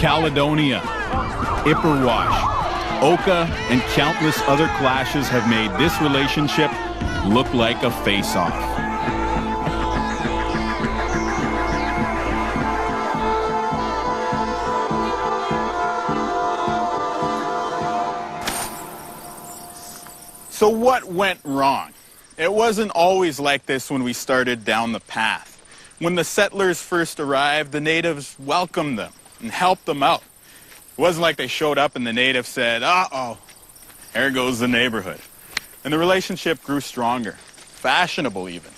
Caledonia, Ipperwash, Oka, and countless other clashes have made this relationship look like a face-off. So what went wrong? It wasn't always like this when we started down the path. When the settlers first arrived, the natives welcomed them and helped them out. It wasn't like they showed up and the natives said, uh-oh, there goes the neighborhood. And the relationship grew stronger, fashionable even.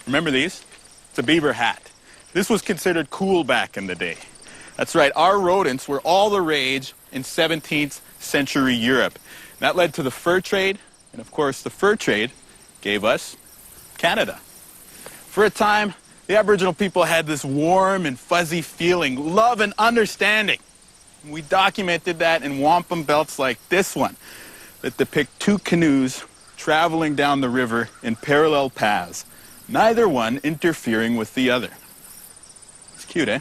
Remember these? It's a beaver hat. This was considered cool back in the day. That's right, our rodents were all the rage in 17th century Europe. That led to the fur trade, and of course the fur trade gave us Canada. For a time, the Aboriginal people had this warm and fuzzy feeling, love and understanding. We documented that in wampum belts like this one that depict two canoes traveling down the river in parallel paths, neither one interfering with the other. It's cute, eh?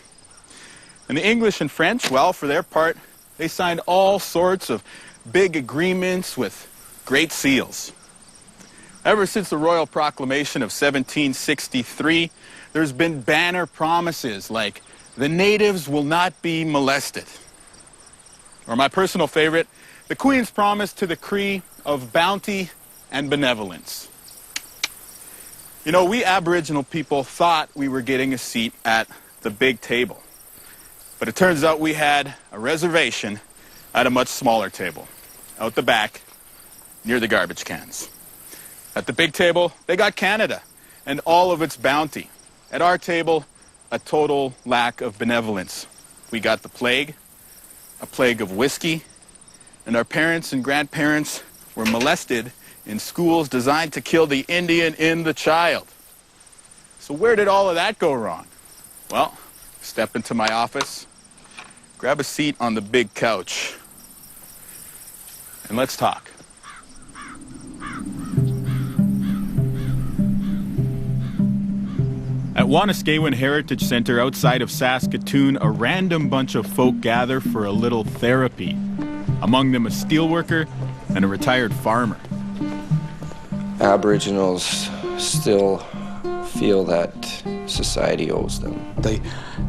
And the English and French, well, for their part, they signed all sorts of big agreements with great seals. Ever since the Royal Proclamation of 1763, there's been banner promises like, the natives will not be molested. Or my personal favorite, the Queen's promise to the Cree of bounty and benevolence. You know, we Aboriginal people thought we were getting a seat at the big table. But it turns out we had a reservation at a much smaller table, out the back, near the garbage cans. At the big table, they got Canada and all of its bounty. At our table, a total lack of benevolence. We got the plague, a plague of whiskey, and our parents and grandparents were molested in schools designed to kill the Indian in the child. So where did all of that go wrong? Well, step into my office, grab a seat on the big couch, and let's talk. At Wanaskewin Heritage Center outside of Saskatoon, a random bunch of folk gather for a little therapy. Among them a steelworker and a retired farmer. Aboriginals still feel that society owes them. They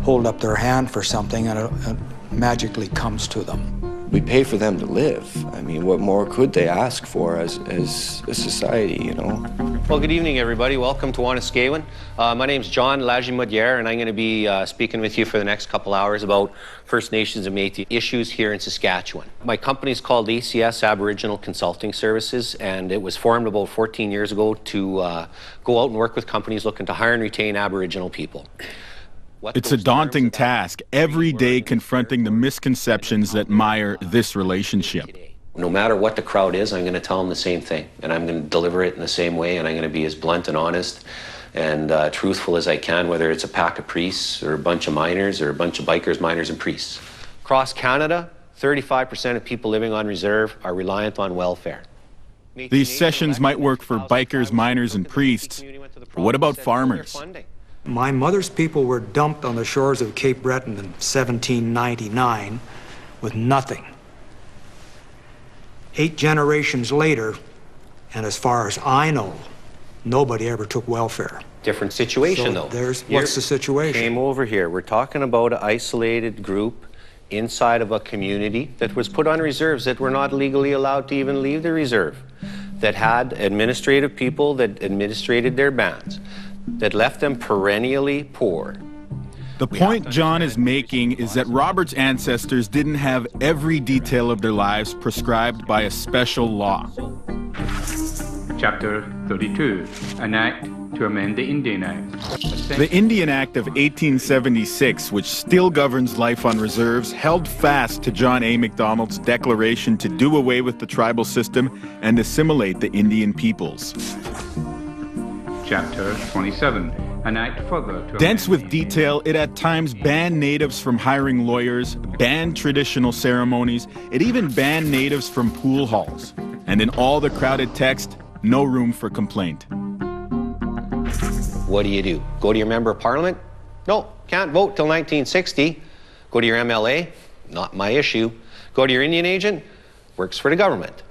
hold up their hand for something and it magically comes to them. We pay for them to live. I mean, what more could they ask for as a society, you know? Well, good evening, everybody. Welcome to Wanaskewin. My name's John Lagimodiere, and I'm going to be speaking with you for the next couple hours about First Nations and Métis issues here in Saskatchewan. My company's called ACS Aboriginal Consulting Services, and it was formed about 14 years ago to go out and work with companies looking to hire and retain Aboriginal people. It's a daunting task, every day confronting the misconceptions that mire this relationship. No matter what the crowd is, I'm going to tell them the same thing, and I'm going to deliver it in the same way, and I'm going to be as blunt and honest and truthful as I can, whether it's a pack of priests or a bunch of miners or a bunch of bikers, miners, and priests. Across Canada, 35% of people living on reserve are reliant on welfare. These sessions might work for bikers, miners, and priests, but what about farmers? My mother's people were dumped on the shores of Cape Breton in 1799 with nothing. 8 generations later, and as far as I know, nobody ever took welfare. Different situation, So though. what's the situation? Came over here. We're talking about an isolated group inside of a community that was put on reserves that were not legally allowed to even leave the reserve, that had administrative people that administrated their bands, that left them perennially poor. The point John is making is that Robert's ancestors didn't have every detail of their lives prescribed by a special law. Chapter 32, an act to amend the Indian Act. The Indian Act of 1876, which still governs life on reserves, held fast to John A. Macdonald's declaration to do away with the tribal system and assimilate the Indian peoples. Chapter 27, an act further to Dense with amend detail, it at times banned natives from hiring lawyers, banned traditional ceremonies, it even banned natives from pool halls. And in all the crowded text, no room for complaint. What do? Go to your member of parliament? No, can't vote till 1960. Go to your MLA? Not my issue. Go to your Indian agent, works for the government.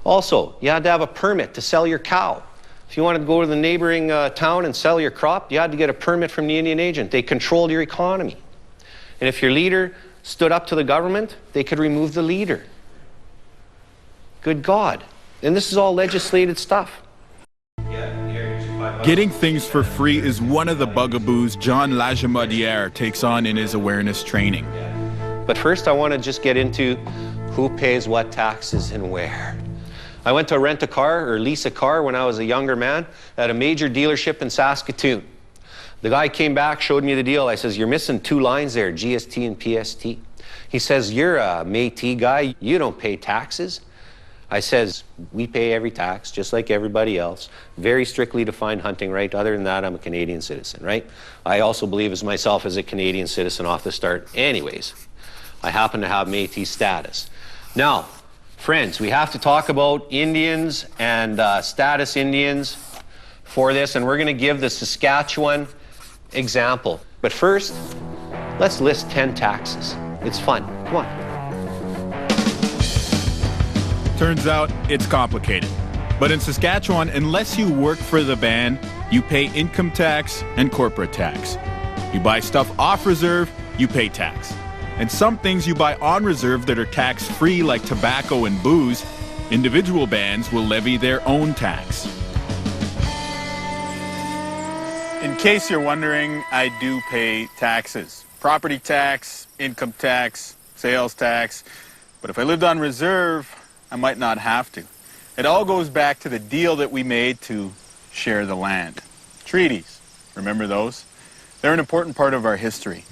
Also, you had to have a permit to sell your cow. If you wanted to go to the neighboring town and sell your crop, you had to get a permit from the Indian agent. They controlled your economy. And if your leader stood up to the government, they could remove the leader. Good God. And this is all legislated stuff. Getting things for free is one of the bugaboos John Lagimodiere takes on in his awareness training. But first, I want to just get into who pays what taxes and where. I went to rent a car or lease a car when I was a younger man at a major dealership in Saskatoon. The guy came back, showed me the deal. I says, you're missing 2 lines there, GST and PST. He says, you're a Métis guy, you don't pay taxes. I says, we pay every tax, just like everybody else. Very strictly defined hunting right. Other than that, I'm a Canadian citizen, right? I also believe as myself as a Canadian citizen off the start. Anyways, I happen to have Métis status. Now, friends, we have to talk about Indians and status Indians for this, and we're going to give the Saskatchewan example. But first, let's list 10 taxes. It's fun. Come on. Turns out it's complicated. But in Saskatchewan, unless you work for the band, you pay income tax and corporate tax. You buy stuff off reserve, you pay tax. And some things you buy on reserve that are tax-free, like tobacco and booze, individual bands will levy their own tax. In case you're wondering, I do pay taxes. Property tax, income tax, sales tax. But if I lived on reserve, I might not have to. It all goes back to the deal that we made to share the land. Treaties, remember those? They're an important part of our history.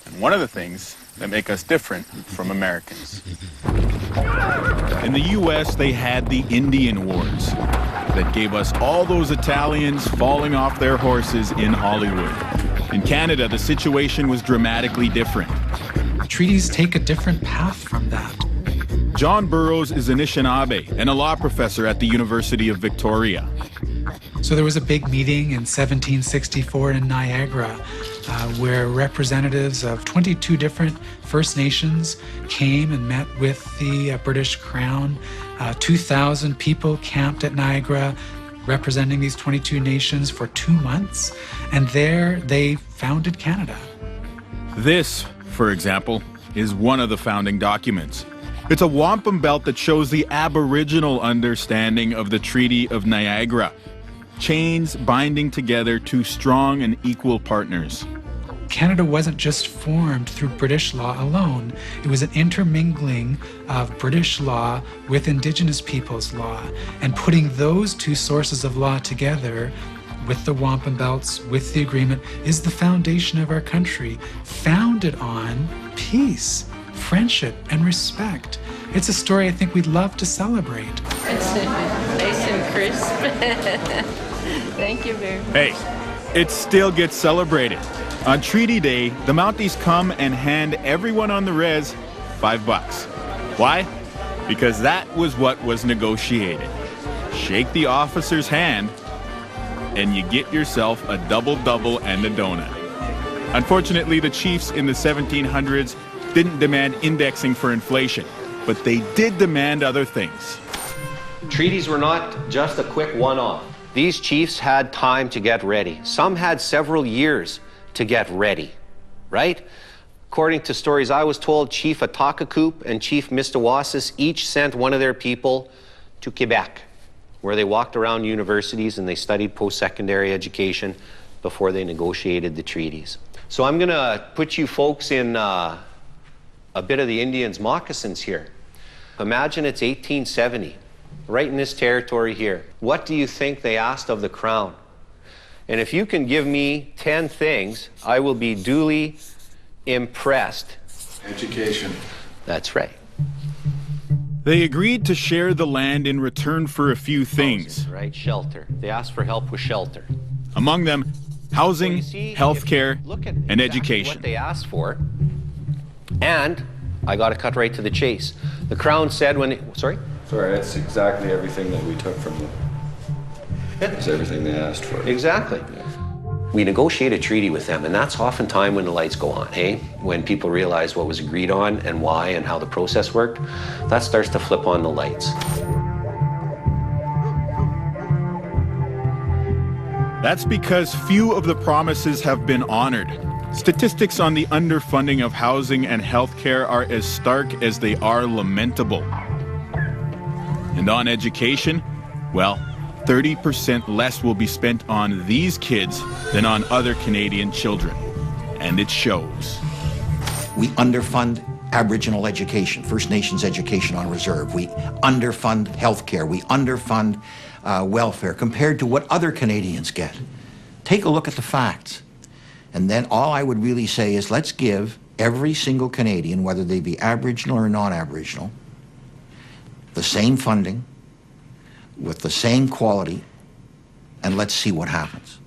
And one of the things that make us different from Americans. In the U.S., they had the Indian Wars that gave us all those Italians falling off their horses in Hollywood. In Canada, the situation was dramatically different. Treaties take a different path from that. John Burroughs is Anishinaabe and a law professor at the University of Victoria. So there was a big meeting in 1764 in Niagara where representatives of 22 different First Nations came and met with the British Crown. 2,000 people camped at Niagara representing these 22 nations for 2 months, and there they founded Canada. This, for example, is one of the founding documents. It's a wampum belt that shows the Aboriginal understanding of the Treaty of Niagara. Chains binding together 2 strong and equal partners. Canada wasn't just formed through British law alone. It was an intermingling of British law with Indigenous peoples' law. And putting those 2 sources of law together with the wampum belts, with the agreement, is the foundation of our country, founded on peace, friendship, and respect. It's a story I think we'd love to celebrate. It's nice and crisp. Thank you very much. Hey, it still gets celebrated. On Treaty Day, the Mounties come and hand everyone on the res $5. Why? Because that was what was negotiated. Shake the officer's hand, and you get yourself a double-double and a donut. Unfortunately, the chiefs in the 1700s didn't demand indexing for inflation, but they did demand other things. Treaties were not just a quick one-off. These chiefs had time to get ready. Some had several years to get ready, right? According to stories I was told, Chief Atakakoop and Chief Mistawasis each sent one of their people to Quebec, where they walked around universities and they studied post-secondary education before they negotiated the treaties. So I'm gonna put you folks in a bit of the Indians' moccasins here. Imagine it's 1870, right in this territory here. What do you think they asked of the Crown? And if you can give me 10 things, I will be duly impressed. Education. That's right. They agreed to share the land in return for a few things. Housing, right? Shelter. They asked for help with shelter. Among them, housing, healthcare, and education. What they asked for. And I got to cut right to the chase. The Crown said when it, sorry, that's exactly everything that we took from them. That's everything they asked for. Exactly. Yeah. We negotiate a treaty with them, and that's oftentimes when the lights go on, hey? When people realize what was agreed on and why and how the process worked, that starts to flip on the lights. That's because few of the promises have been honored. Statistics on the underfunding of housing and healthcare are as stark as they are lamentable. And on education, well, 30% less will be spent on these kids than on other Canadian children. And it shows. We underfund Aboriginal education, First Nations education on reserve. We underfund healthcare. We underfund welfare compared to what other Canadians get. Take a look at the facts. And then all I would really say is let's give every single Canadian, whether they be Aboriginal or non-Aboriginal, the same funding, with the same quality, and let's see what happens.